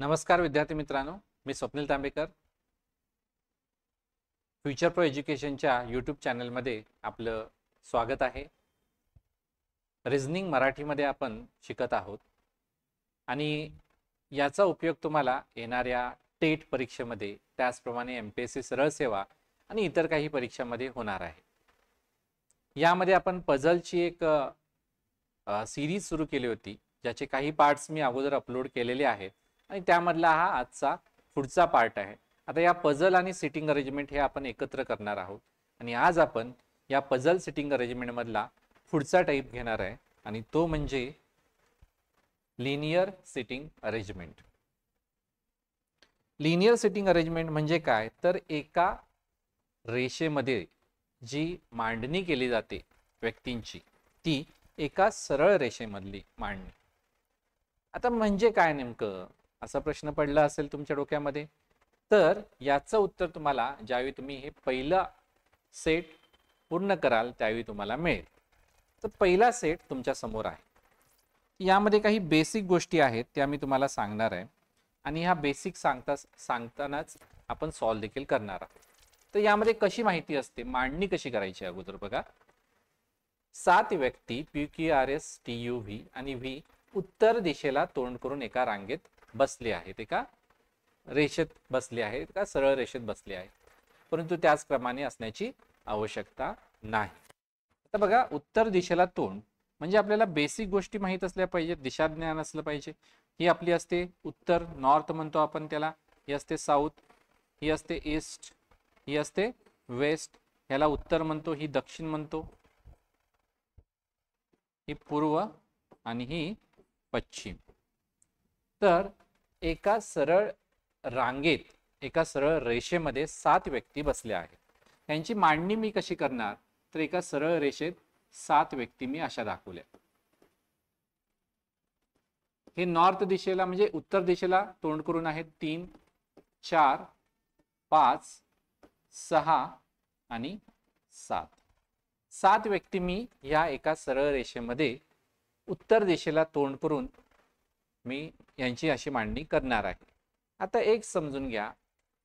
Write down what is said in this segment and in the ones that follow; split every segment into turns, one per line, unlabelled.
नमस्कार विद्यार्थी मित्रांनो, मी स्वप्नील तांबेकर. फ्युचर प्रो एज्युकेशनच्या यूट्यूब चॅनलमध्ये आपलं स्वागत आहे. रिझनिंग मराठीमध्ये आपण शिकत आहोत आणि याचा उपयोग तुम्हाला येणाऱ्या टेट परीक्षेमध्ये, त्याचप्रमाणे MPSC सरळ सेवा आणि इतर काही परीक्षांमध्ये होणार आहे. यामध्ये आपण पझलची एक सिरीज सुरू केली होती, ज्याचे काही पार्ट्स मी अगोदर अपलोड केलेले आहेत आणि त्यामधला हा आजचा पुढचा पार्ट आहे. आता या पझल आणि सिटिंग अरेंजमेंट हे आपण एकत्र करणार आहोत आणि आज आपण या पझल सिटिंग अरेंजमेंट मधला पुढचा टाइप घेणार आहे आणि तो म्हणजे linear sitting arrangement. Linear sitting arrangement म्हणजे काय, तर एका रेषेमध्ये जी मांडणी केली जाते व्यक्तींची, ती एका सरळ रेषेमधली मांडणी. आता म्हणजे काय नेमकं, असा प्रश्न पडला असेल तुमच्या डोक्यामध्ये. तर याचं उत्तर तुम्हाला ज्यावेळी तुम्ही हे पहिला सेट पूर्ण कराल त्यावेळी तुम्हाला मिळेल. तर पहिला सेट तुमच्या समोर आहे. यामध्ये काही बेसिक गोष्टी आहेत त्या मी तुम्हाला सांगणार आहे आणि ह्या बेसिक सांगतानाच आपण सॉल्व देखील करणार आहोत. तर यामध्ये कशी माहिती असते, मांडणी कशी करायची अगोदर बघा. 7 व्यक्ती PQRS TUV आणि V उत्तर दिशेला तोंड करून एका रांगेत बसले आहेत, एका रेषेत बसले आहेत, एका सरळ रेषेत बसले आहेत, परंतु त्याचप्रमाणे असण्याची आवश्यकता नाही. आता बघा, उत्तर दिशेला तोंड म्हणजे आपल्याला बेसिक गोष्टी माहीत असल्या पाहिजेत, दिशा ज्ञान असलं पाहिजे. ही आपली असते उत्तर, नॉर्थ म्हणतो आपण त्याला. ही असते साऊथ, ही असते ईस्ट, ही असते वेस्ट, ह्याला उत्तर म्हणतो, ही दक्षिण म्हणतो, ही पूर्व आणि ही पश्चिम. तर एका सरळ रांगेत, एका सरळ रेषेमध्ये 7 व्यक्ती बसल्या आहेत. त्यांची मांडणी मी कशी करणार, तर एका सरळ रेषेत 7 व्यक्ती मी अशा दाखवल्या. हे नॉर्थ दिशेला म्हणजे उत्तर दिशेला तोंड करून आहेत 3, 4, 5, 6 आणि 7. 7 व्यक्ती मी या एका सरळ रेषेमध्ये उत्तर दिशेला तोंड करून मी यांची अशी मांडणी करणार आहे. आता एक समजून घ्या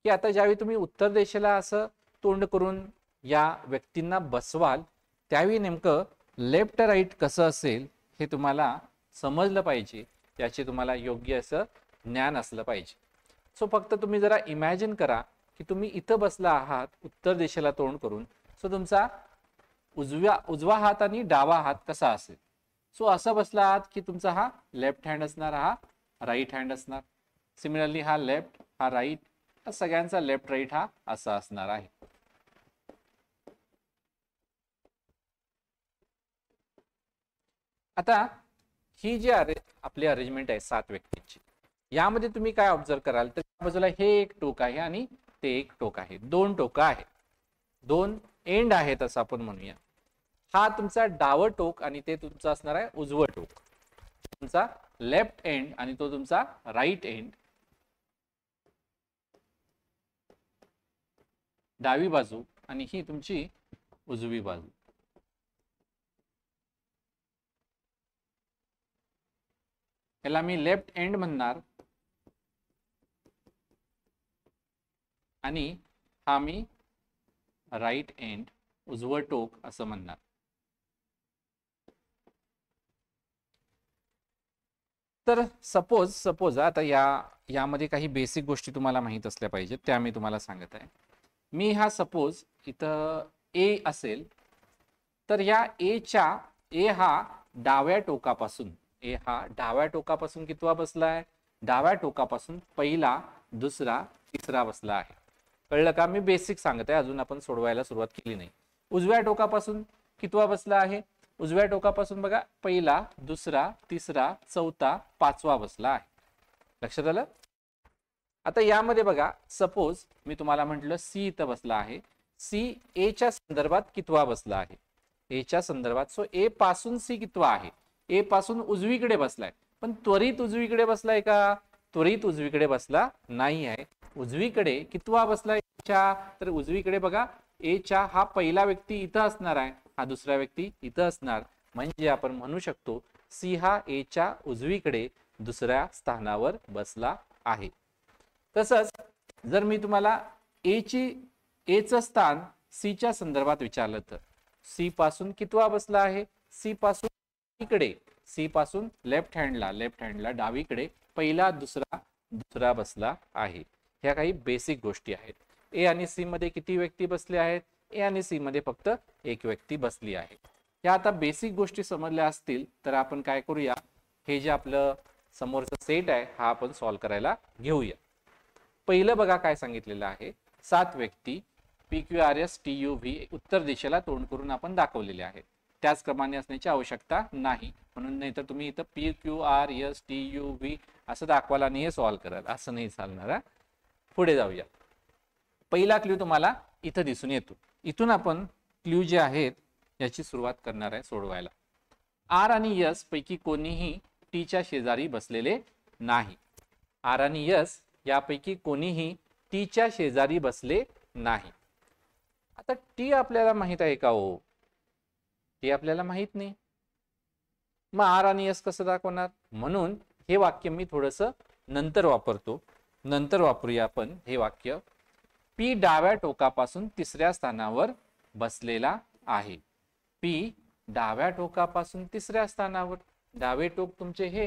की आता ज्यावेळी तुम्ही उत्तर दिशेला असं तोंड करून या व्यक्तींना बसवाल त्यावेळी नेमकं लेफ्ट राईट कसं असेल हे तुम्हाला समजलं पाहिजे, याचे तुम्हाला योग्य असं ज्ञान असलं पाहिजे. सो फक्त तुम्ही जरा इमॅजिन करा की तुम्ही इथं बसला आहात उत्तर दिशेला तोंड करून. सो तुमचा उजवा हात आणि डावा हात कसा असेल. सो असं बसला आहात की तुमचा हा लेफ्ट हँड असणार, हा राईट हँड असणार. सिमिलरली हा लेफ्ट, हा राईट, हा सगळ्यांचा लेफ्ट राईट हा असा असणार आहे. आता ही जी आपली अरेंजमेंट आहे 7 व्यक्तींची, यामध्ये तुम्ही काय ऑब्झर्व कराल तर या बाजूला हे एक टोक आहे आणि ते एक टोक आहे. 2 टोक आहेत, 2 एंड आहेत असं आपण म्हणूया. हा तुमचा डावं टोक आणि ते तुमचं असणार आहे उजवं टोक. तुमचा लेफ्ट एंड आणि तो तुमचा राईट एंड. डावी बाजू आणि ही तुमची उजवी बाजू. याला मी लेफ्ट एंड म्हणणार आणि हा मी राईट एंड, उजवं टोक असं म्हणणार. तर सपोज आता यामध्ये काही बेसिक गोष्टी तुम्हाला माहित असल्या पाहिजेत, त्या मी तुम्हाला सांगत आहे. मी हा सपोज इथं ए असेल तर या ए हा डाव्या टोकापासून, ए हा डाव्या टोकापासून कितवा बसलाय, डाव्या टोकापासून पहिला, दुसरा, तिसरा बसला आहे. कळलं का? मी बेसिक सांगत आहे, अजून आपण सोडवायला सुरुवात केली नाही. उजव्या टोकापासून कितवा बसला आहे, उजव्या टोकापासून बघा पहिला, दुसरा, तिसरा, चौथा, 5वा बसला आहे. लक्षात आलं? आता यामध्ये बघा, सपोज मी तुम्हाला म्हटलं सी इथं बसला आहे. सी ए च्या संदर्भात कितवा बसला आहे, ए च्या संदर्भात. सो ए पासून सी कितवा आहे, ए पासून उजवीकडे बसलाय. पण त्वरित उजवीकडे बसलाय का, त्वरित उजवीकडे बसला नाही आहे. उजवीकडे कितवा बसलाय च्या, तर उजवीकडे बघा ए च्या हा पहिला व्यक्ती इथं असणार आहे, हा दुसरा व्यक्ती इथं असणार. म्हणजे आपण म्हणू शकतो सी हा ए च्या उजवीकडे दुसऱ्या स्थानावर बसला आहे. तसंच जर मी तुम्हाला एचं स्थान सी च्या संदर्भात विचारलं तर सी पासून कितवा बसला आहे? सी पासून इकडे, सी पासून लेफ्ट हँडला डावीकडे पहिला दुसरा बसला आहे. ह्या काही बेसिक गोष्टी आहेत. ए आणि सी मध्ये किती व्यक्ती बसले आहेत? ए आणि सी मध्ये फक्त एक व्यक्ती बसली आहे. या आता बेसिक गोष्टी समजल्या असतील तर आपण काय करूया, हे जे आपलं समोरचं सेट आहे हा आपण सॉल्व्ह करायला घेऊया. पहिलं बघा काय सांगितलेलं आहे, 7 व्यक्ती PQRS TUV उत्तर दिशेला तोंड करून आपण दाखवलेले आहेत. त्याच क्रमाने असण्याची आवश्यकता नाही, म्हणून नाही तर तुम्ही इथं PQRS TUV असं दाखवाल आणि हे सॉल्व्ह कराल, असं नाही चालणार. पुढे जाऊया. पहिला क्ल्यू तुम्हाला इथं दिसून येतो. इथून आपण क्ल्यू जे आहेत याची सुरुवात करणार आहे सोडवायला. आर आणि यस पैकी कोणीही टीच्या शेजारी बसलेले नाही. आर आणि यस यापैकी कोणीही टीच्या शेजारी बसले नाही. आता टी आपल्याला माहित आहे का हो? टी आपल्याला माहित नाही. मग आर आणि यस कसं दाखवणार? म्हणून हे वाक्य मी थोडस नंतर वापरतो. नंतर वापरूया आपण हे वाक्य. पी डाव्या टोकापासून तिसऱ्या स्थानावर बसलेला आहे. पी डाव्या टोकापासून तिसऱ्या स्थानावर. डावे टोक तुमचे हे,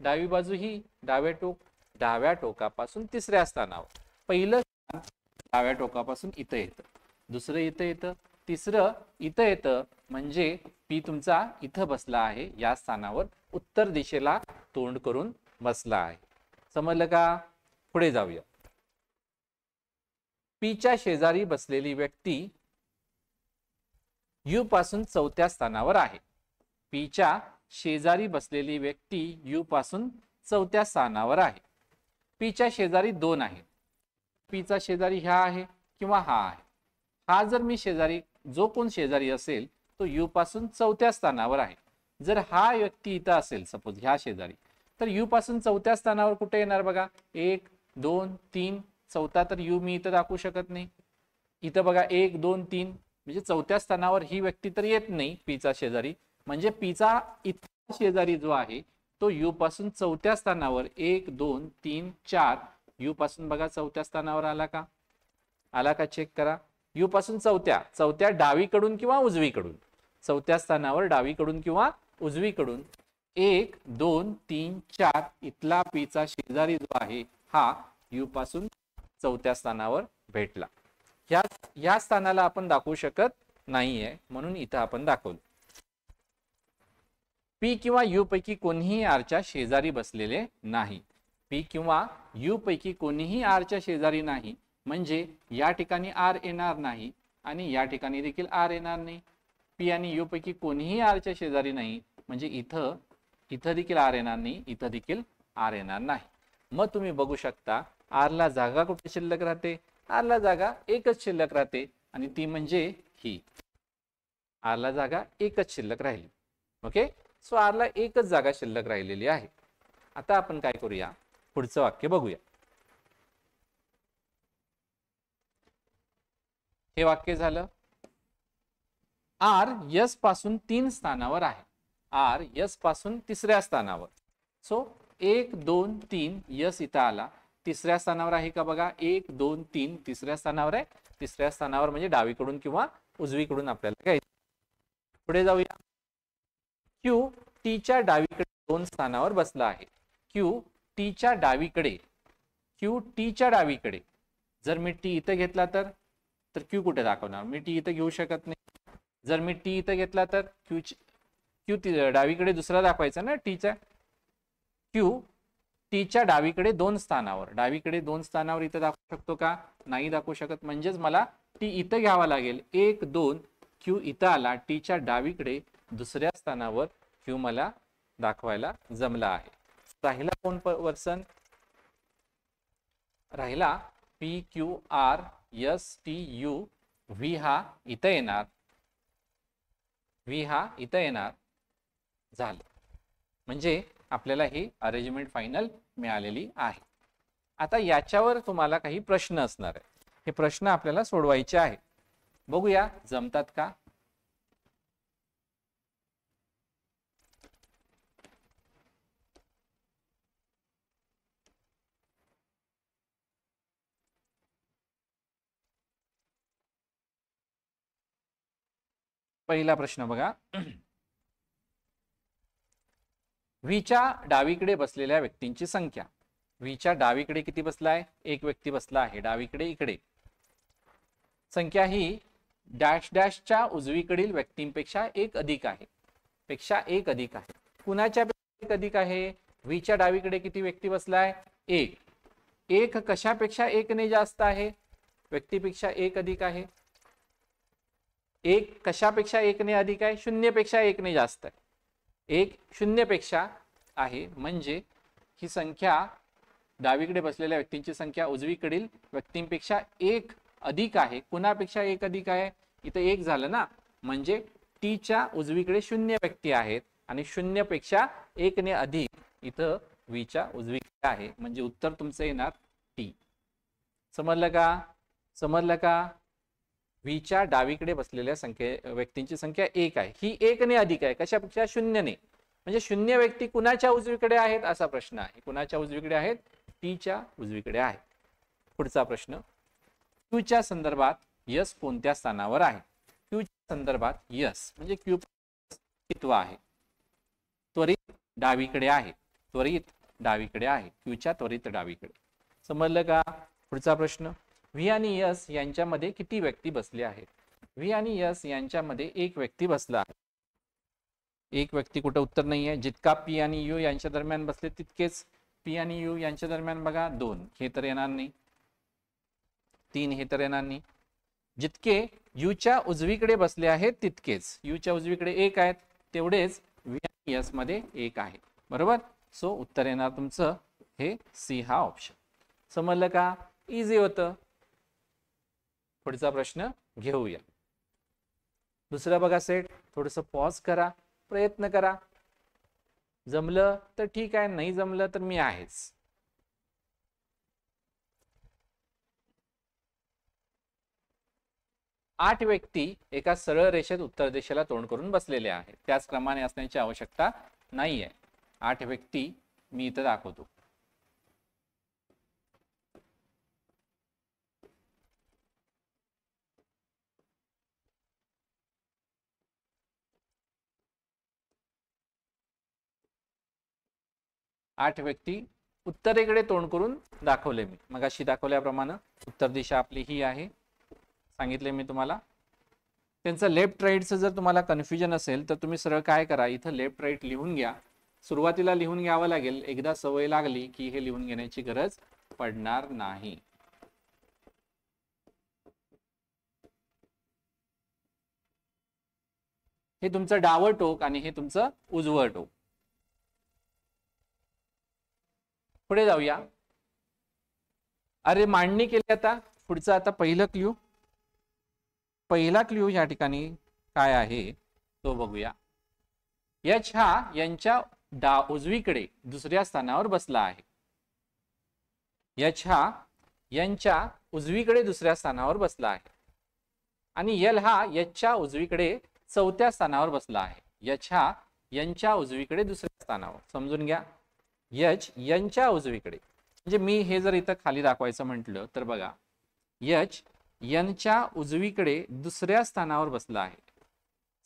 डावी बाजू ही, डाव्या टोकापासून तिसऱ्या स्थानावर. पहिलं स्थान डाव्या टोकापासून इथं येतं, दुसरं इथं येतं, तिसरं इथं येतं. म्हणजे पी तुमचा इथं बसला आहे, या स्थानावर उत्तर दिशेला तोंड करून बसला आहे. समजलं का? पुढे जाऊया. पीच्या शेजारी बसलेली व्यक्ती यू पासून 4थ्या स्थानावर आहे. पीच्या शेजारी बसलेली व्यक्ती यू पासून 4थ्या स्थानावर आहे. पीच्या शेजारी 2 आहेत. पीचा शेजारी ह्या आहे किंवा हा आहे. हा जर मी शेजारी, जो कोण शेजारी असेल तो यू पासून 4थ्या स्थानावर आहे. जर हा व्यक्ती इथं असेल सपोज ह्या शेजारी, तर यू पासून 4थ्या स्थानावर कुठे येणार बघा? 1 2 3 4था तर यू मी इथं दाखवू शकत नाही. इथं बघा 1 2 3 म्हणजे 4थ्या स्थानावर ही व्यक्ती तर येत नाही पीचा शेजारी. म्हणजे पीचा इथला शेजारी जो आहे तो यू पासून 4थ्या स्थानावर 1 2 3 4 यू पासून बघा 4थ्या स्थानावर आला का? आला का? चेक करा. यू पासून 4थ्या डावीकडून किंवा उजवीकडून, 4थ्या स्थानावर डावीकडून किंवा उजवीकडून 1 2 3 4 इथला पीचा शेजारी जो आहे हा यू पासून 4थ्या स्थानावर भेटला. या स्थानाला आपण दाखवू शकत नाहीये, म्हणून इथं आपण दाखवलं. पी किंवा यू पैकी कोणीही आरच्या शेजारी बसलेले नाही. पी किंवा यू पैकी कोणीही आरच्या शेजारी नाही, म्हणजे या ठिकाणी आर येणार नाही आणि या ठिकाणी देखील आर येणार नाही. पी आणि यू पैकी कोणीही आरच्या शेजारी नाही, म्हणजे इथं देखील आर येणार नाही, इथं देखील आर येणार नाही. मग तुम्ही बघू शकता आरला जागा कुठे शिल्लक राहते? आरला जागा एकच शिल्लक राहते आणि ती म्हणजे ही. आरला जागा एकच शिल्लक राहिली. ओके, सो आरला एकच जागा शिल्लक राहिलेली आहे. आता आपण काय करूया, पुढचं वाक्य बघूया. हे वाक्य झालं. आर यस पासून 3 स्थानावर आहे. आर यस पासून 3ऱ्या स्थानावर. सो 1 2 3 यस इथं आला, 3ऱ्या स्थानावर आहे का बघा? 1 2 3 3ऱ्या स्थानावर आहे. 3ऱ्या स्थानावर म्हणजे डावीकडून किंवा उजवीकडून आपल्याला घ्यायचं. पुढे जाऊया. क्यू टीच्या डावीकडे 2 स्थानावर बसला आहे. क्यू टीच्या डावीकडे जर मी टी इथं घेतला तर क्यू कुठे दाखवणार? मी टी इथं घेऊ शकत नाही. जर मी टी इथं घेतला तर क्यू डावीकडे दुसरा दाखवायचा ना टीच्या. क्यू टीच्या डावीकडे 2 स्थानावर इथं दाखवू शकतो का? नाही दाखवू शकत. म्हणजेच मला टी इथं घ्यावा लागेल. 1 2 क्यू इथं आला, टीच्या डावीकडे 2ऱ्या स्थानावर क्यू मला दाखवायला जमला आहे. राहिला कोण पर्सन? राहिला P Q R S T U. V हा इथं येणार. झालं. म्हणजे आपल्याला ही अरेंजमेंट फायनल मिळालेली आहे. आता याच्यावर तुम्हाला काही प्रश्न असणार आहे. हे प्रश्न आपल्याला सोडवायचे आहेत. बघूया जमतात का? पहिला प्रश्न बघा. व्हीच्या डावीकडे बसलेल्या व्यक्तींची संख्या. व्हीच्या डावीकडे किती बसलाय? एक व्यक्ती बसला आहे डावीकडे इकडे. संख्या ही डॅश डॅशच्या उजवीकडील व्यक्तींपेक्षा एक अधिक आहे. पेक्षा एक अधिक आहे. कुणाच्या एक अधिक आहे? व्हीच्या डावीकडे किती व्यक्ती बसलाय? एक. एक कशापेक्षा एकने जास्त आहे? व्यक्तीपेक्षा एक अधिक आहे. एक कशापेक्षा एकने अधिक आहे? शून्यपेक्षा एकने जास्त आहे. एक शून्यपेक्षा आहे म्हणजे ही संख्या डावीकडे बसलेल्या व्यक्तींची संख्या उजवीकडील व्यक्तींपेक्षा एक अधिक आहे. कुणापेक्षा एक अधिक आहे? इथं एक झालं ना, म्हणजे टीच्या उजवीकडे शून्य व्यक्ती आहेत आणि शून्यपेक्षा एकने अधिक इथं व्हीच्या उजवीकडे आहे, म्हणजे उत्तर तुमचं येणार टी. समजलं का? समजलं का? व्हीच्या डावीकडे बसलेल्या व्यक्तींची संख्या एक आहे. ही एकने अधिक आहे. कशापेक्षा? शून्यने. म्हणजे शून्य व्यक्ती कुणाच्या उजवीकडे आहेत असा प्रश्न आहे. कुणाच्या उजवीकडे आहेत? टीच्या उजवीकडे आहे. पुढचा प्रश्न. क्यूच्या संदर्भात यस कोणत्या स्थानावर आहे? क्यूच्या संदर्भात यस म्हणजे क्यू कितवा आहे? त्वरित डावीकडे आहे. त्वरित डावीकडे आहे. क्यूच्या त्वरित डावीकडे. समजलं का? पुढचा प्रश्न. व्ही आणि यस यांच्यामध्ये किती व्यक्ती बसले आहेत? व्ही आणि यस यांच्यामध्ये एक व्यक्ती बसला आहे. एक व्यक्ती कुठं उत्तर नाहीये. जितका पी आणि यू यांच्या दरम्यान बसले तितकेच पी आणि यू यांच्या दरम्यान बघा 2 हे तर येणार नाही. 3 हे तर येणार नाही. जितके यूच्या उजवीकडे बसले आहेत तितकेच. यूच्या उजवीकडे एक आहेत तेवढेच व्ही आणि यस मध्ये एक आहे. बरोबर. सो उत्तर येणार तुमचं हे सी हा ऑप्शन. समजलं का? इझी होतं. पुढचा प्रश्न घेऊया. दुसरा बघा सेट. थोडंसं पॉज करा, प्रयत्न करा. जमलं तर ठीक आहे, नाही जमलं तर मी आहेच. आठ व्यक्ती एका सरळ रेषेत उत्तर दिशेला तोंड करून बसलेले आहेत. त्याच क्रमाने असण्याची आवश्यकता नाहीये. 8 व्यक्ती मी इथं दाखवतो. आठ व्यक्ती उत्तरेकडे तोंड करून दाखवले मी. मगाशी दाखवल्याप्रमाणे उत्तर दिशा आपली ही आहे. सांगितले मी तुम्हाला. त्यांचं लेफ्ट राईटचं जर तुम्हाला कन्फ्युजन असेल तर तुम्ही सरळ काय करा, इथं लेफ्ट राईट लिहून घ्या. सुरुवातीला लिहून घ्यावं लागेल. एकदा सवय लागली की हे लिहून घेण्याची गरज पडणार नाही. हे तुमचं डावं टोक आणि हे तुमचं उजवं टोक. पुढे जाऊया. अरे मांडणी केली. आता पुढचं आता पहिलं क्ल्यू. पहिला क्ल्यू या ठिकाणी काय आहे तो बघूया. एच हा यांच्या उजवीकडे दुसऱ्या स्थानावर बसला आहे. एच हा यांच्या उजवीकडे दुसऱ्या स्थानावर बसला आहे आणि एल हा एचच्या उजवीकडे चौथ्या स्थानावर बसला आहे. एच हा यांच्या उजवीकडे दुसऱ्या स्थानावर. समजून घ्या. एच यांच्या उजवीकडे म्हणजे मी हे जर इथं खाली दाखवायचं म्हटलं तर बघा, एच यांच्या उजवीकडे दुसऱ्या स्थानावर बसला आहे.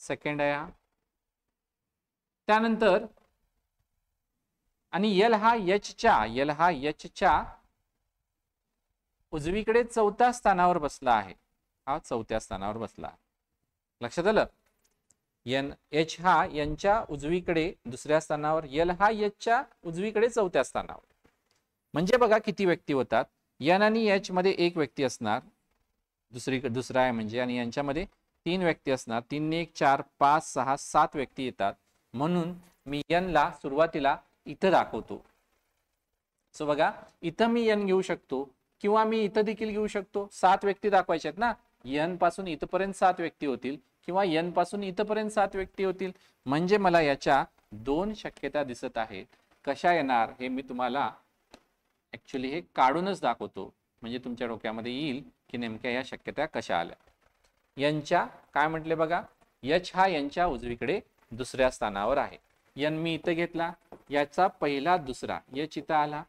सेकंड आहे हा. त्यानंतर आणि एल हा एचच्या उजवीकडे चौथ्या स्थानावर बसला आहे. हा चौथ्या स्थानावर बसला. लक्षात आलं? एच हा यांच्या उजवीकडे दुसऱ्या स्थानावर, एल हा एचच्या उजवीकडे चौथ्या स्थानावर. म्हणजे बघा किती व्यक्ती होतात. एन आणि एच मध्ये एक व्यक्ती असणार, दुसरा आहे म्हणजे, आणि यांच्यामध्ये 3 व्यक्ती असणार. 3 ने 1 4 5 6 7 व्यक्ती येतात. म्हणून मी एन ला सुरुवातीला इथं दाखवतो. सो बघा इथं मी एन घेऊ शकतो किंवा मी इथं देखील घेऊ शकतो. 7 व्यक्ती दाखवायचे आहेत ना. एन पासून इथपर्यंत 7 व्यक्ती होतील किंवा एन पासून इथपर्यंत 7 व्यक्ती होतील. म्हणजे मला याच्या 2 शक्यता दिसत आहेत. कशा येणार हे मी तुम्हाला ऍक्च्युली हे काढूनच दाखवतो, म्हणजे तुमच्या डोक्यामध्ये येईल की नेमक्या या शक्यता कशा आल्या. यांच्या काय म्हटले बघा, एच हा यांच्या उजवीकडे दुसऱ्या स्थानावर आहे. एन मी इथं घेतला, याचा पहिला दुसरा एच इथं आला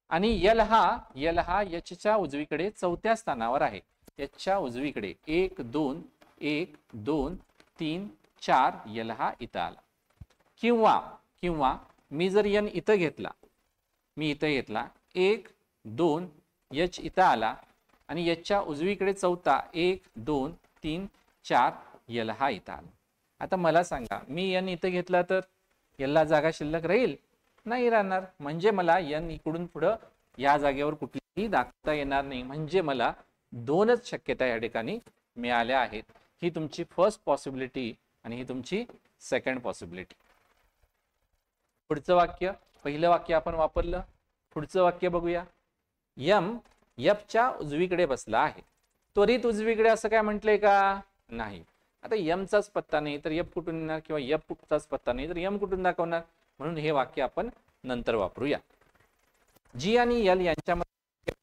आणि एल हा एचच्या उजवीकडे चौथ्या स्थानावर आहे. एचच्या उजवीकडे 1 2 1 2 3 4 यल हा इथं आला. किंवा किंवा मी जर n इथं घेतला, मी इथं घेतला 1 2 h इथं आला आणि याच्या उजवीकडे चौथा 1 2 3 4 यल हा इथं आला. आता मला सांगा, मी n इथं घेतला तर याला जागा शिल्लक राहील? नाही राहणार. म्हणजे मला n इकडून पुढं या जागेवर कुठलीही दाखवता येणार नाही. म्हणजे मला दोनच शक्यता या ठिकाणी मिळाल्या आहेत. ही तुमची फर्स्ट पॉसिबिलिटी आणि ही तुमची सेकंड पॉसिबिलिटी. पुढचं वाक्य, पहिलं वाक्य आपण वापरलं. पुढचं वाक्य बघूया. यम यफच्या उजवीकडे बसला आहे. त्वरित उजवीकडे असं काय म्हटलंय का? नाही. आता यमचाच पत्ता नाही तर यफ कुठून येणार, किंवा यफचाच पत्ता नाही तर यम कुठून दाखवणार? म्हणून हे वाक्य आपण नंतर वापरूया. जी आणि यल यांच्यामध्ये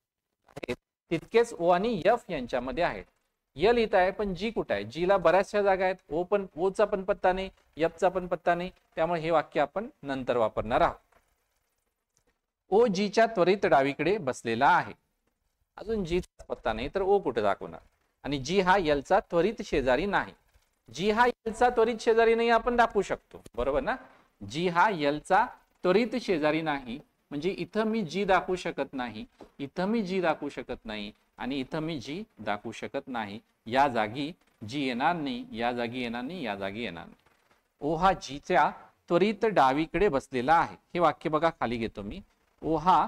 आहेत तितकेच ओ आणि यफ यांच्यामध्ये आहेत. यल इथं आहे पण जी कुठं आहे? जी ला बऱ्याचशा जागा आहेत. ओचा पण पत्ता नाही, यफचा पण पत्ता नाही. त्यामुळे हे वाक्य आपण नंतर वापरणार आहोत. ओ जीच्या त्वरित डावीकडे बसलेला आहे. अजून जीचा पत्ता नाही तर ओ कुठे दाखवणार? आणि जी हा यलचा त्वरित शेजारी नाही. जी हा यलचा त्वरित शेजारी नाही आपण दाखवू शकतो, बरोबर ना? जी हा यलचा त्वरित शेजारी नाही म्हणजे इथं मी जी दाखवू शकत नाही, इथं मी जी दाखवू शकत नाही आणि इथं मी जी दाखवू शकत नाही. या जागी जी येणार नाही, या जागी येणार नाही, या जागी येणार नाही. ओ हा जीच्या त्वरित डावीकडे बसलेला आहे. हे वाक्य बघा, खाली घेतो मी. ओ हा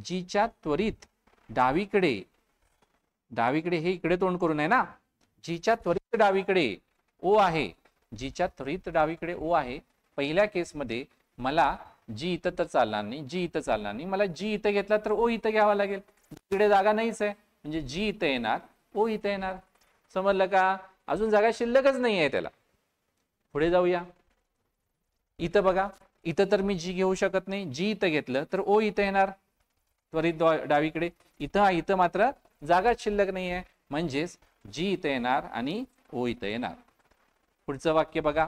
जीच्या त्वरित डावीकडे, डावीकडे हे इकडे तोंड करून आहे ना, जीच्या त्वरित डावीकडे ओ आहे. जीच्या त्वरित डावीकडे ओ आहे. पहिल्या केसमध्ये मला जी इथं तर चालणार नाही, जी इथं चालणार नाही. मला जी इथं घेतला तर ओ इथं घ्यावा लागेल. इकडे जागा नाहीच आहे म्हणजे जी इथं येणार, ओ इथं येणार. समजलं का? अजून जागा शिल्लकच नाही आहे त्याला. पुढे जाऊया. इथं बघा, इथं तर मी जी घेऊ शकत नाही. जी इथं घेतलं तर ओ इथं येणार त्वरित डावीकडे. इथं मात्र जागाच शिल्लक नाही आहे म्हणजेच जी इथं येणार आणि ओ इथं येणार. पुढचं वाक्य बघा.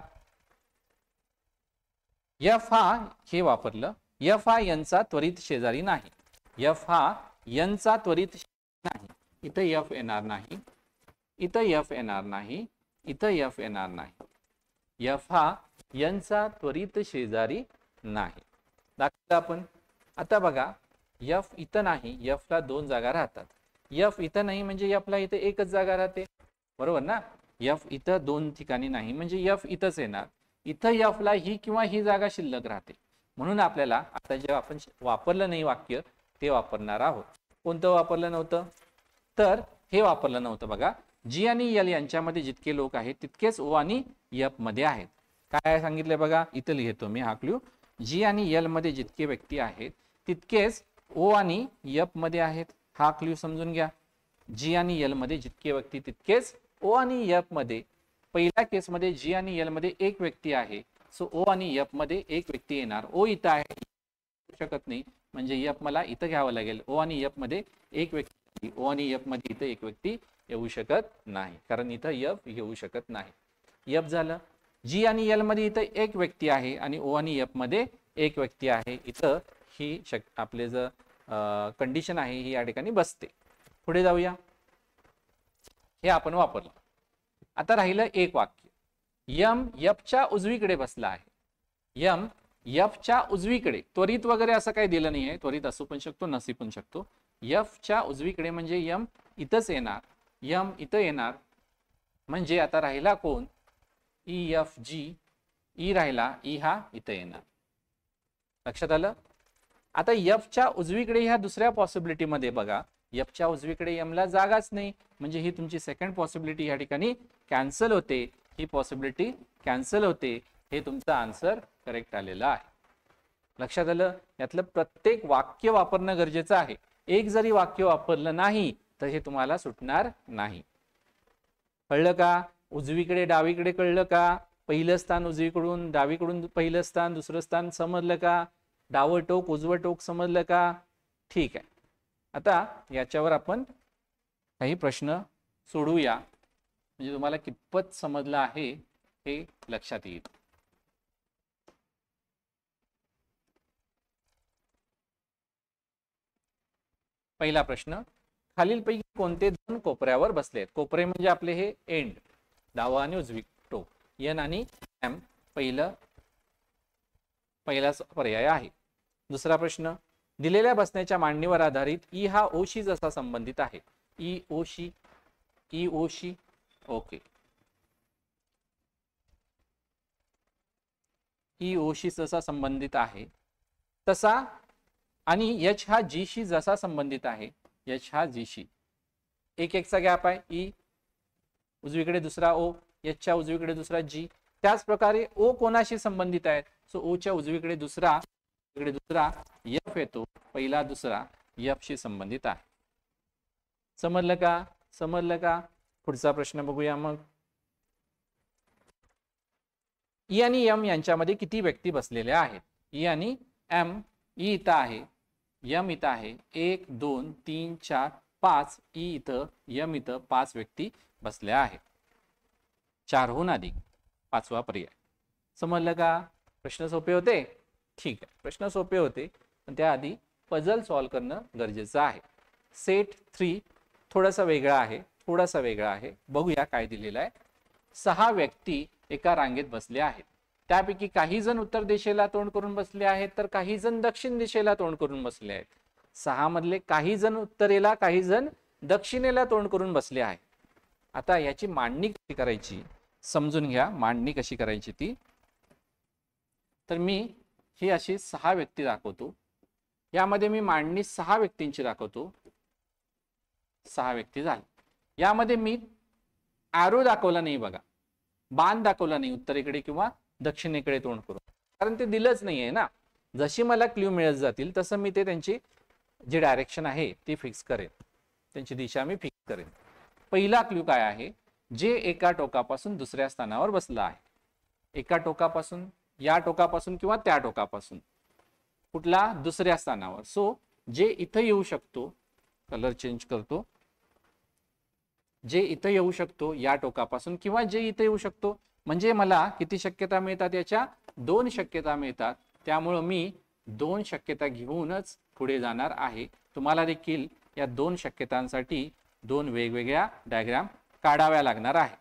यफ हा, हे वापरलं, यफ हा यांचा त्वरित शेजारी नाही. यफ हा यांचा त्वरित नाही. इथं यफ येणार नाही, इथं यफ येणार नाही, इथं यफ येणार नाही. यफ हा यांचा त्वरित शेजारी नाही. दाखवलं आपण. आता बघा, यफ इथं नाही, यफला दोन जागा राहतात. यफ इथं नाही म्हणजे यफला इथं एकच जागा राहते, बरोबर ना? यफ इथं दोन ठिकाणी नाही म्हणजे यफ इथंच येणार. इथं यफला ही किंवा ही जागा शिल्लक राहते. म्हणून आपल्याला आता जेव्हा आपण वापरलं नाही वाक्य ते वापरणार आहोत. कोणतं वापरलं नव्हतं? तर हे वापरलं नव्हतं बघा. जी आणि यल यांच्यामध्ये जितके लोक आहेत तितकेच ओ आणि यफ मध्ये आहेत. काय सांगितलंय बघा, इथं लिहितो मी हा क्ल्यू. जी आणि यल मध्ये जितके व्यक्ती आहेत तितकेच ओ आणि यफ मध्ये आहेत. हा क्ल्यू समजून घ्या. जी आणि यल मध्ये जितके व्यक्ती तितकेच ओ आणि यफ मध्ये. पहिल्या केसमध्ये जी आणि यल मध्ये एक व्यक्ती आहे, सो ओ आणि यफ मध्ये एक व्यक्ती येणार. ओ इथं आहे शकत नाही म्हणजे यफ मला इथं घ्यावं लागेल. ओ आणि यफ मध्ये एक व्यक्ती, ओ आणि यफ मध्ये इथं एक व्यक्ती येऊ शकत नाही कारण इथं यफ येऊ शकत नाही. यफ झालं. जी आणि यल मध्ये इथं एक व्यक्ती आहे आणि ओ आणि यफ मध्ये एक व्यक्ती आहे. इथं ही आपले जर कंडिशन आहे ही या ठिकाणी बसते. पुढे जाऊया. हे आपण वापरलं. आता राहिलं एक वाक्य. यम यफच्या उजवीकडे बसला आहे. यम यफच्या उजवीकडे, त्वरित वगैरे असं काही दिलं नाही आहे. त्वरित असू पण शकतो, नसी पण शकतो. यफच्या उजवीकडे म्हणजे यम इथंच येणार, यम इथं येणार. म्हणजे आता राहिला कोण? E F G. ई राहिला, ई हा इथं येणार. लक्षात आलं? आता यफच्या उजवीकडे ह्या दुसऱ्या पॉसिबिलिटीमध्ये बघा, यफच्या उजवीकडे यमला जागाच नाही म्हणजे ही तुमची सेकंड पॉसिबिलिटी या ठिकाणी कॅन्सल होते. ही पॉसिबिलिटी कॅन्सल होते. हे तुमचं आन्सर करेक्ट आलेलं आहे. लक्षात आलं? यातलं प्रत्येक वाक्य वापरणं गरजेचं आहे. एक जरी वाक्य वापरलं नाही तर हे तुम्हाला सुटणार नाही. कळलं का? उजवीकडे डावीकडे कळलं का? पहिलं स्थान उजवीकडून, डावीकडून पहिलं स्थान, दुसरं स्थान समजलं का? डावं टोक उजवं टोक समजलं का? ठीक आहे. आता याच्यावर आपण काही प्रश्न सोडवूया म्हणजे तुम्हाला कितपत समजलं आहे हे लक्षात येईल. पहिला प्रश्न. खालीलपैकी कोणते दोन कोपऱ्यावर बसले आहेत? कोपरे म्हणजे आपले हे एंड. डावं आणि उजवी टोक. एन आणि एम पहिला पर्याय आहे. दुसरा प्रश्न, दिलेल्या बसण्याच्या मांडणीवर आधारित ई हा ओशी जसा संबंधित आहे. ई ओशी ओके, ई ओशी जसा संबंधित आहे तसा, आणि एच हा जीशी जसा संबंधित आहे. एच हा जीशी, एक एकचा गॅप आहे. ई उजवीकडे दुसरा ओ, एचच्या उजवीकडे दुसरा जी. त्याच प्रकारे ओ कोणाशी संबंधित आहे? सो ओच्या उजवीकडे दुसरा एफ येतो, पहिला दुसरा एफ शी संबंधित आहे. समजलं का? पुढचा प्रश्न बघूया मग. ई आणि एम यांच्यामध्ये किती व्यक्ती बसलेल्या आहेत? ई आणि एम, ई इथं आहे, एम इथं आहे. 1 2 3 4 5, ई इथं, एम इथं, 5 व्यक्ती बसल्या आहेत. 4हून अधिक, 5वा पर्याय. समजलं का? प्रश्न सोपे होते? ठीक आहे, प्रश्न सोपे होते, पण त्याआधी पझल सॉल्व करणं गरजेचं आहे. सेट 3 थोडासा वेगळा आहे. बघूया काय दिलेलं आहे. 6 व्यक्ती एका रांगेत बसले आहेत. त्यापैकी काही जण उत्तर दिशेला तोंड करून बसले आहेत, तर काही जण दक्षिण दिशेला तोंड करून बसले आहेत. 6 मधले काही जण उत्तरेला, काही जण दक्षिणेला तोंड करून बसले आहेत. आता याची मांडणी कशी करायची समजून घ्या. मांडणी कशी करायची ती, तर मी ही अशी 6 व्यक्ती दाखवतो. यामध्ये मी मांडणी 6 व्यक्तींची दाखवतो. 6 व्यक्ती झाले. यामध्ये मी ॲरो दाखवला नाही बघा, बाण दाखवला नाही उत्तरेकडे किंवा दक्षिणेकडे तोंड करून, कारण ते दिलंच नाहीये ना. जशी मला क्ल्यू मिळत जातील तसं मी ते त्यांची जी डायरेक्शन आहे ती फिक्स करेन, त्यांची दिशा मी फिक्स करेन. पहिला क्ल्यू काय आहे? जे एका टोकापासून दुसऱ्या स्थानावर बसला आहे. एका टोकापासून, या टोकापासून किंवा त्या टोकापासून, कुठला? दुसऱ्या स्थानावर. सो जे इथं येऊ शकतो, कलर चेंज करतो, जे इथं येऊ शकतो या टोकापासून किंवा जे इथं येऊ शकतो, म्हणजे मला किती शक्यता मिळतात? याच्या 2 शक्यता मिळतात. त्यामुळं मी 2 शक्यता घेऊनच पुढे जाणार आहे. तुम्हाला देखील या 2 शक्यतांसाठी 2 वेगवेगळ्या डायग्राम काढाव्या लागणार आहे.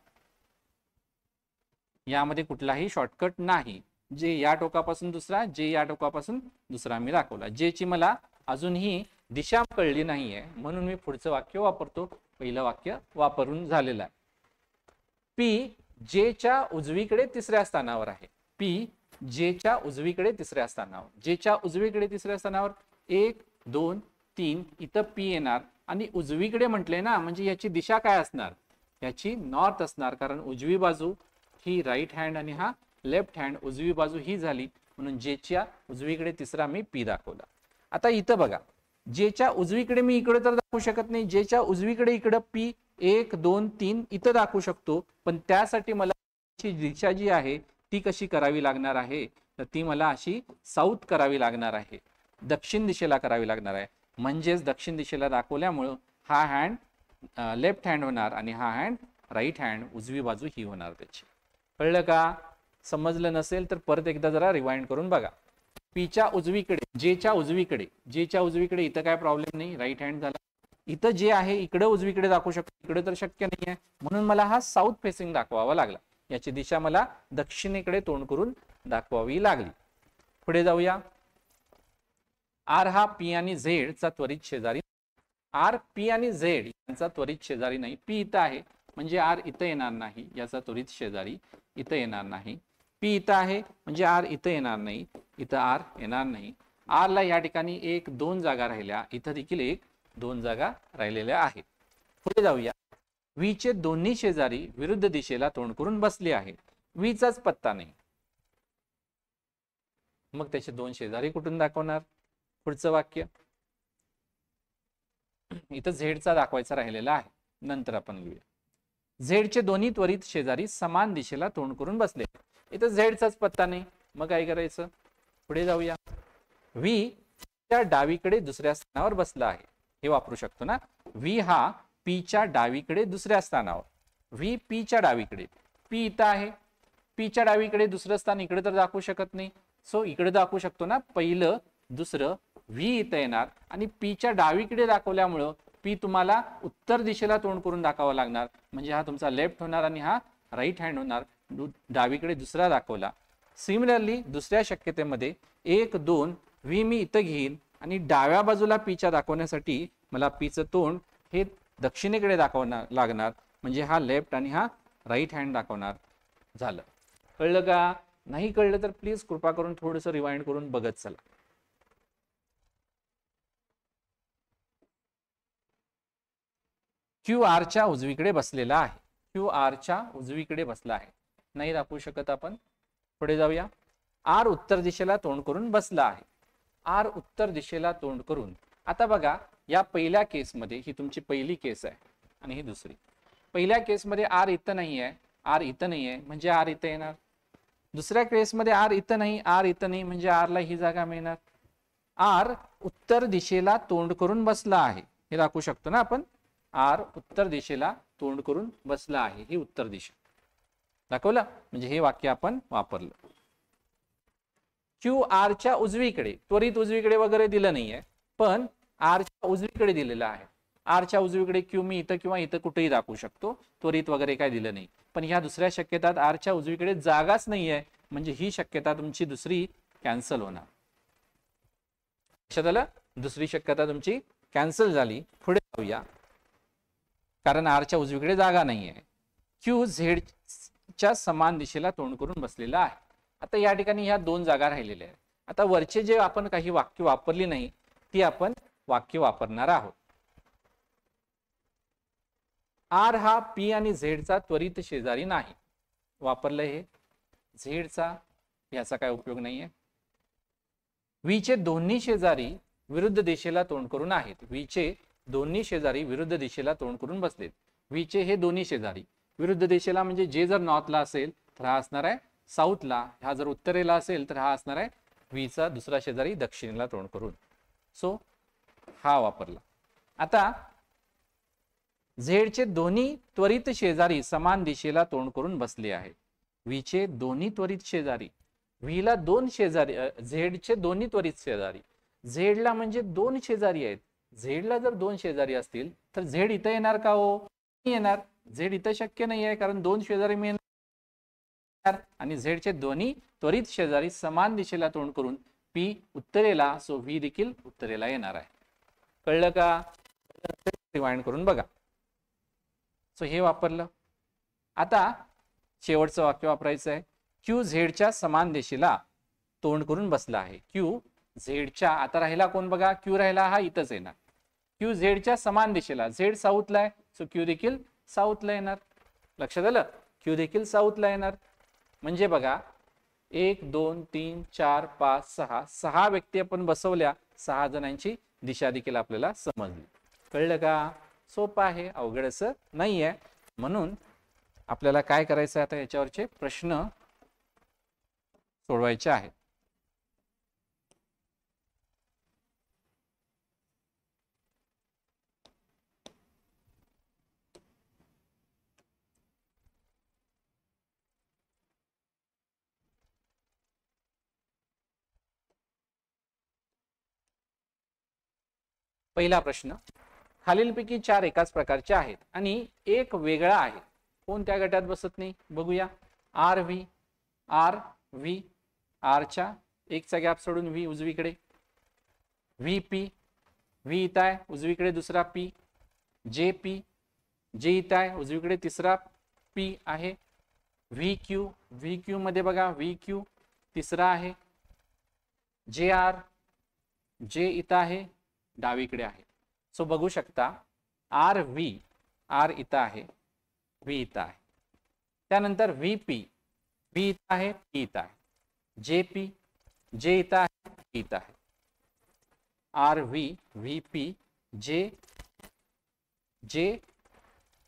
यामध्ये कुठलाही शॉर्टकट नाही. जे या टोकापासून दुसरा, जे या टोकापासून दुसरा मी दाखवला. जेची मला अजूनही दिशा कळली नाहीये, म्हणून मी पुढचं वाक्य वापरतो. पहिलं वाक्य वापरून झालेलं आहे. पी जेच्या उजवीकडे तिसऱ्या स्थानावर आहे. पी जेच्या उजवीकडे तिसऱ्या स्थानावर, जेच्या उजवीकडे तिसऱ्या स्थानावर 1 2 3 इथं पी येणार, आणि उजवीकडे म्हटले ना, म्हणजे याची दिशा काय असणार? याची नॉर्थ असणार, कारण उजवी बाजू ही राईट हँड आणि हा लेफ्ट हँड, उजवी बाजू ही झाली, म्हणून जेच्या उजवीकडे तिसरा मी पी दाखवला. आता इथं बघा, जेच्या उजवीकडे मी इकडे तर दाखवू शकत नाही. जेच्या उजवीकडे इकडं पी 1 2 3 इथं दाखवू शकतो, पण त्यासाठी मला दिशा जी आहे ती कशी करावी लागणार आहे? तर ती मला अशी साऊथ करावी लागणार आहे, दक्षिण दिशेला करावी लागणार आहे. म्हणजेच दक्षिण दिशेला दाखवल्यामुळं हा हँड लेफ्ट हँड होणार आणि हा हँड राईट हँड, उजवी बाजू ही होणार त्याची. कळलं का? समजलं नसेल तर परत एकदा जरा रिवाइंड करून बघा. पीच्या उजवीकडे, जेच्या उजवीकडे इथं काय प्रॉब्लेम नाही, राईट हँड झाला. इथं जे आहे इकडे उजवीकडे दाखवू शकतो, इकडे तर शक्य नाही आहे, म्हणून मला हा साऊथ फेसिंग दाखवावा लागला. याची दिशा मला दक्षिणेकडे तोंड करून दाखवावी लागली. पुढे जाऊया. आर हा पी आणि झेड चा त्वरित शेजारी. आर पी आणि झेड यांचा त्वरित शेजारी नाही. पी इथं आहे म्हणजे आर इथं येणार नाही, याचा त्वरित शेजारी इथं येणार नाही. पी इथं आहे म्हणजे आर इथं येणार नाही, इथं आर येणार नाही. आर ला या ठिकाणी 1 2 जागा राहिल्या, इथं देखील 1 2 जागा राहिलेल्या आहेत. पुढे जाऊया. व्ही चे दोन्ही शेजारी विरुद्ध दिशेला तोंड करून बसले आहेत. व्ही चाच पत्ता नाही, मग त्याचे 2 शेजारी कुठून दाखवणार? पुढचं वाक्य. इथं झेडचा दाखवायचा राहिलेला आहे, नंतर आपण लिहूया. झेडचे दोन्ही त्वरित शेजारी समान दिशेला तोंड करून बसले. इथं झेडचाच पत्ता नाही, मग काय करायचं? पुढे जाऊया. व्ही च्या डावीकडे दुसऱ्या स्थानावर बसला आहे, हे वापरू शकतो ना. व्ही हा पी च्या डावीकडे दुसऱ्या स्थानावर. व्ही पी च्या डावीकडे, पी इथं आहे, पी च्या डावीकडे दुसरं स्थान इकडे तर दाखवू शकत नाही, सो इकडे दाखवू शकतो ना. पहिलं दुसरं व्ही इथं येणार आणि पी च्या डावीकडे दाखवल्यामुळं पी तुम्हाला उत्तर दिशेला तोंड करून दाखवावं लागणार, म्हणजे हा तुमचा लेफ्ट होणार आणि हा राईट हँड होणार, डावीकडे दुसरा दाखवला. सिमिलरली दुसऱ्या शक्यतेमध्ये 1 2 व्ही मी इथं घेईन आणि डाव्या बाजूला पीच्या दाखवण्यासाठी मला पीचं तोंड हे दक्षिणेकडे दाखवणार लागणार, म्हणजे हा लेफ्ट आणि हा राईट हँड दाखवणार. झालं. कळलं का? नाही कळलं तर प्लीज कृपा करून थोडंसं रिवाइंड करून बघत चला. क्यू आरच्या उजवीकडे बसलेला आहे. क्यू आरच्या उजवीकडे बसला आहे. नाही दाखवू शकत आपण. पुढे जाऊया. आर उत्तर दिशेला तोंड करून बसला आहे. आर उत्तर दिशेला तोंड करून. आता बघा, या पहिल्या केसमध्ये ही तुमची पहिली केस आहे आणि ही दुसरी. पहिल्या केसमध्ये आर इथं नाही आहे, आर इथं नाही आहे, म्हणजे आर इथं येणार. दुसऱ्या केसमध्ये आर इथं नाही, आर इथं नाही, म्हणजे आरला ही जागा मिळणार. आर उत्तर दिशेला तोंड करून बसला आहे हे दाखवू शकतो ना आपण. आर उत्तर दिशेला तोंड करून बसला आहे, ही उत्तर दिशा दाखवलं, म्हणजे हे वाक्य आपण वापरलं. क्यू आरच्या उजवीकडे, त्वरित उजवीकडे वगैरे दिलं नाहीये, पण आरच्या उजवीकडे दिलेलं आहे. आरच्या उजवीकडे क्यू मी इथं किंवा इथं कुठेही दाखवू शकतो, त्वरित वगैरे काय दिलं नाही. पण ह्या दुसऱ्या शक्यतात आरच्या उजवीकडे जागाच नाहीये, म्हणजे ही शक्यता तुमची दुसरी कॅन्सल होणार. लक्षात आलं? दुसरी शक्यता तुमची कॅन्सल झाली. पुढे जाऊया. कारण आरच्या उजवीकडे जागा नाहीये. क्यू झेडच्या समान दिशेला तोंड करून बसलेला आहे. आता या ठिकाणी ह्या दोन जागा राहिलेल्या आहेत. आता वरचे जे आपण काही वाक्य वापरली नाही ती आपण वाक्य वापरणार आहोत. आर हा पी आणि झेडचा त्वरित शेजारी नाही. वापरलं हे. झेडचा याचा काय उपयोग नाहीये. वीचे दोन्ही शेजारी विरुद्ध दिशेला तोंड करून आहेत. वीचे दोन्ही शेजारी विरुद्ध दिशेला तोंड करून बसलेत. वीचे हे दोन्ही शेजारी विरुद्ध दिशेला, म्हणजे जे जर नॉर्थला असेल तर हा असणार आहे साऊथला, हा जर उत्तरेला असेल तर हा असणार आहे वीचा दुसरा शेजारी दक्षिणेला तोंड करून. सो हा वापरला. आता झेडचे दोन्ही त्वरित शेजारी समान दिशेला तोंड करून बसले आहेत. वीचे दोन्ही त्वरित शेजारी, व्हीला दोन शेजारी, झेडचे दोन्ही त्वरित शेजारी. झेडला म्हणजे दोन शेजारी आहेत. झेडला जर दोन शेजारी असतील तर झेड इथं येणार का हो? नाही येणार. झेड इथं शक्य नाही आहे, कारण दोन शेजारी मिळणार. आणि झेडचे दोन्ही त्वरित शेजारी समान दिशेला तोंड करून पी उत्तरेला, सो व्ही देखील उत्तरेला येणार आहे. कळलं का? रिवाइंड करून बघा. सो हे वापरलं. आता शेवटचं वाक्य वापरायचं आहे. क्यू झेडच्या समान दिशेला तोंड करून बसला आहे. क्यू झेडच्या, आता राहिला कोण बघा, क्यू राहिला हा इथंच येणार. क्यू झेडच्या समान दिशेला, झेड साऊथला आहे, सो क्यू देखील साऊथला येणार. लक्षात आलं? क्यू देखील साऊथला येणार. म्हणजे बघा 1 2 3 4 5 6 6 व्यक्ती आपण बसवल्या. 6 जणांची दिशा देखील आपल्याला समजली. कळलं का? सोपं आहे, अवघड असं नाहीये. म्हणून आपल्याला काय करायचं आहे, आता याच्यावरचे प्रश्न सोडवायचे आहेत. पहिला प्रश्न, खालीलपैकी 4 एकाच प्रकारचे आहेत आणि एक वेगळा आहे. कोणत्या गटात बसत नाही बघूया. आर व्ही, आर व्ही, आरच्या एकचा गॅप सोडून व्ही उजवीकडे. व्ही पी, व्ही इथं आहे उजवीकडे दुसरा पी. जे पी, जे इथं आहे उजवीकडे तिसरा पी आहे. व्ही क्यू, व्ही क्यू मध्ये बघा व्ही क्यू तिसरा आहे. जे आर, जे इथं आहे डावीकडे आहे. सो बघू शकता आर व्ही, आर इथं आहे, व्ही इथं आहे. त्यानंतर व्ही पी, व्ही इथं आहे, पी इथं आहे. जे पी, जे इथं आहे, पी इथं आहे. आर व्ही, व्ही पी, जे, जे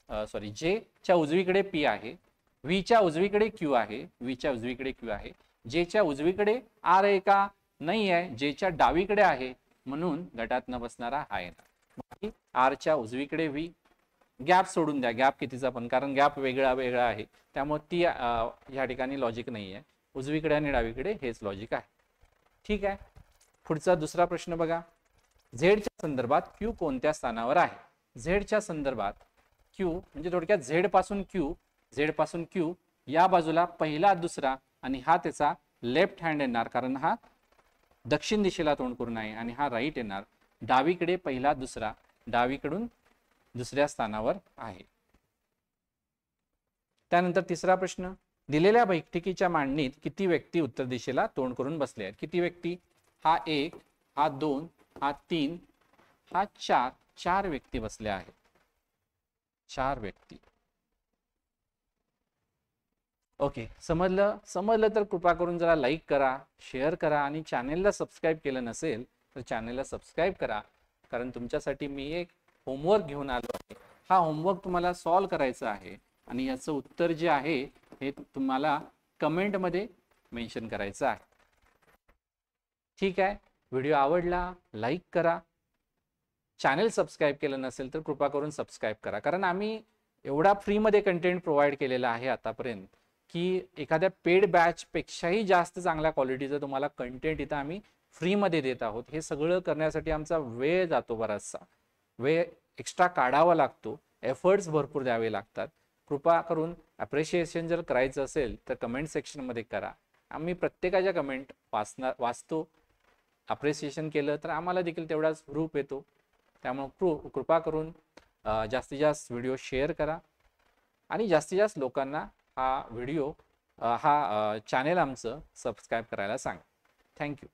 सॉरी जे च्या उजवीकडे पी आहे, व्ही च्या उजवीकडे क्यू आहे, व्ही च्या उजवीकडे क्यू आहे. जे च्या उजवीकडे आर आहे का? नाही आहे. जे च्या डावीकडे आहे, म्हणून गटात न बसणारा हा येणार. आरच्या उजवीकडे व्ही, गॅप सोडून द्या, गॅप कितीचा पण, कारण गॅप वेगळा वेगळा आहे त्यामुळे ती या ठिकाणी लॉजिक नाही आहे. उजवीकडे आणि डावीकडे हेच लॉजिक आहे. ठीक आहे. पुढचा दुसरा प्रश्न बघा. झेडच्या संदर्भात क्यू कोणत्या स्थानावर आहे? झेडच्या संदर्भात क्यू म्हणजे थोडक्यात झेड पासून क्यू झेड पासून क्यू या बाजूला पहिला दुसरा आणि हा त्याचा लेफ्ट हँड येणार, कारण हा दक्षिण दिशेला तोंड करून आहे आणि हा राईट येणार. डावीकडे पहिला दुसरा, डावीकडून दुसऱ्या स्थानावर आहे. त्यानंतर तिसरा प्रश्न, दिलेल्या बैठकीच्या मांडणीत किती व्यक्ती उत्तर दिशेला तोंड करून बसले आहेत? किती व्यक्ती? हा 1, हा 2, हा 3, हा 4. 4 व्यक्ती बसल्या आहेत. 4 व्यक्ती. ओके, समजलं तर कृपा करून जरा लाईक करा, शेअर करा आणि चॅनेलला सबस्क्राईब केलं नसेल तर चॅनेलला सबस्क्राईब करा, कारण तुमच्यासाठी मी एक होमवर्क घेऊन आलो आहे. हा होमवर्क तुम्हाला सॉल्व करायचा आहे आणि याचं उत्तर जे आहे हे तुम्हाला कमेंटमध्ये मेन्शन करायचं आहे. ठीक आहे, व्हिडिओ आवडला लाईक करा. चॅनेल सबस्क्राईब केलं नसेल तर कृपा करून सबस्क्राईब करा, कारण आम्ही एवढा फ्रीमध्ये कंटेंट प्रोव्हाइड केलेला आहे आतापर्यंत की एखाद्या पेड बॅचपेक्षाही जास्त चांगल्या क्वालिटीचं तुम्हाला कंटेंट इथं आम्ही फ्रीमध्ये देत आहोत. हे सगळं करण्यासाठी आमचा वेळ जातो, बराचसा वेळ एक्स्ट्रा काढावा लागतो, एफर्ट्स भरपूर द्यावे लागतात. कृपा करून अप्रिशिएशन जर करायचं असेल तर कमेंट सेक्शनमध्ये करा. आम्ही प्रत्येकाच्या कमेंट वाचतो. अप्रिसिएशन केलं तर आम्हाला देखील तेवढाच रूप येतो. त्यामुळे कृपा करून जास्तीत जास्त व्हिडिओ शेअर करा आणि जास्तीत जास्त लोकांना हा व्हिडिओ चॅनेल आमचं सबस्क्राईब करायला सांगा. थँक्यू.